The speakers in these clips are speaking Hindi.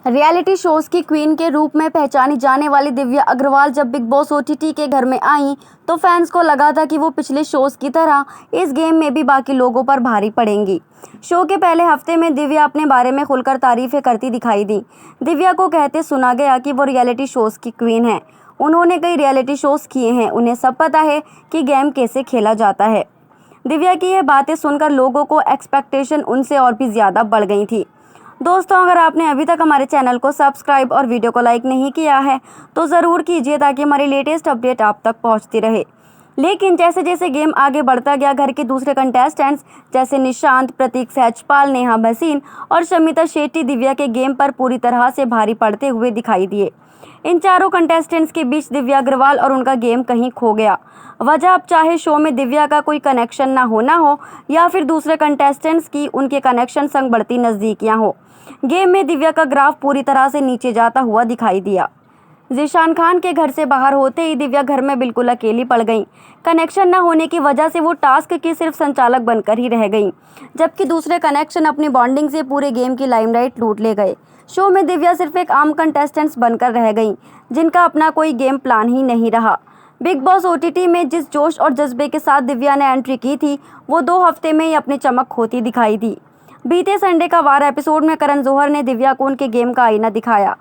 रियलिटी शोज की क्वीन के रूप में पहचानी जाने वाली दिव्या अग्रवाल जब बिग बॉस ओटीटी के घर में आईं तो फैंस को लगा था कि वो पिछले शोज की तरह इस गेम में भी बाकी लोगों पर भारी पड़ेंगी। शो के पहले हफ्ते में दिव्या अपने बारे में खुलकर तारीफें करती दिखाई दी। दिव्या को कहते सुना गया कि वो रियलिटी शोज की क्वीन है। उन्होंने कई रियलिटी शोज किए हैं, उन्हें सब पता है कि गेम कैसे खेला जाता है। दिव्या की ये बातें सुनकर लोगों को एक्सपेक्टेशन उनसे और भी ज़्यादा बढ़ गई थी। दोस्तों, अगर आपने अभी तक हमारे चैनल को सब्सक्राइब और वीडियो को लाइक नहीं किया है तो ज़रूर कीजिए ताकि हमारी लेटेस्ट अपडेट आप तक पहुंचती रहे। लेकिन जैसे जैसे गेम आगे बढ़ता गया, घर के दूसरे कंटेस्टेंट्स जैसे निशांत, प्रतीक सहजपाल, नेहा भसीन और शमिता शेट्टी दिव्या के गेम पर पूरी तरह से भारी पड़ते हुए दिखाई दिए। इन चारों कंटेस्टेंट्स के बीच दिव्या अग्रवाल और उनका गेम कहीं खो गया। वजह अब चाहे शो में दिव्या का कोई कनेक्शन ना होना हो या फिर दूसरे कंटेस्टेंट्स की उनके कनेक्शन संग बढ़ती नज़दीकियां हो, गेम में दिव्या का ग्राफ पूरी तरह से नीचे जाता हुआ दिखाई दिया। ज़ीशान खान के घर से बाहर होते ही दिव्या घर में बिल्कुल अकेली पड़ गई। कनेक्शन न होने की वजह से वो टास्क की सिर्फ संचालक बनकर ही रह गई, जबकि दूसरे कनेक्शन अपनी बॉन्डिंग से पूरे गेम की लाइमलाइट लूट ले गए। शो में दिव्या सिर्फ एक आम कंटेस्टेंट्स बनकर रह गई, जिनका अपना कोई गेम प्लान ही नहीं रहा। बिग बॉस ओटीटी में जिस जोश और जज्बे के साथ दिव्या ने एंट्री की थी, वो 2 हफ्ते में ही अपनी चमक खोती दिखाई दी। बीते संडे का वार एपिसोड में करण जौहर ने दिव्या को उनके गेम का आईना दिखाया।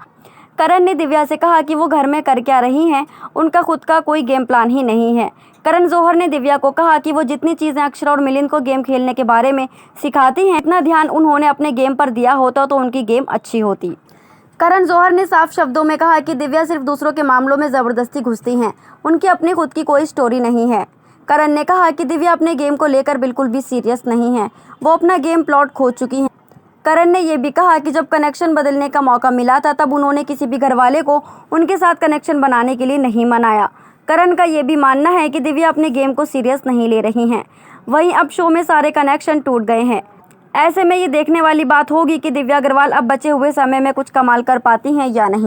करण ने दिव्या से कहा कि वो घर में कर क्या रही हैं, उनका खुद का कोई गेम प्लान ही नहीं है। करण जौहर ने दिव्या को कहा कि वो जितनी चीज़ें अक्षरा और मिलिंद को गेम खेलने के बारे में सिखाती हैं, इतना ध्यान उन्होंने अपने गेम पर दिया होता तो उनकी गेम अच्छी होती। करण जौहर ने साफ शब्दों में कहा कि दिव्या सिर्फ दूसरों के मामलों में ज़बरदस्ती घुसती हैं, उनकी अपनी खुद की कोई स्टोरी नहीं है। करण ने कहा कि दिव्या अपने गेम को लेकर बिल्कुल भी सीरियस नहीं है, वो अपना गेम प्लॉट खो चुकी हैं। करण ने यह भी कहा कि जब कनेक्शन बदलने का मौका मिला था तब उन्होंने किसी भी घरवाले को उनके साथ कनेक्शन बनाने के लिए नहीं मनाया। करण का ये भी मानना है कि दिव्या अपने गेम को सीरियस नहीं ले रही हैं। वहीं अब शो में सारे कनेक्शन टूट गए हैं। ऐसे में ये देखने वाली बात होगी कि दिव्या अग्रवाल अब बचे हुए समय में कुछ कमाल कर पाती हैं या नहीं।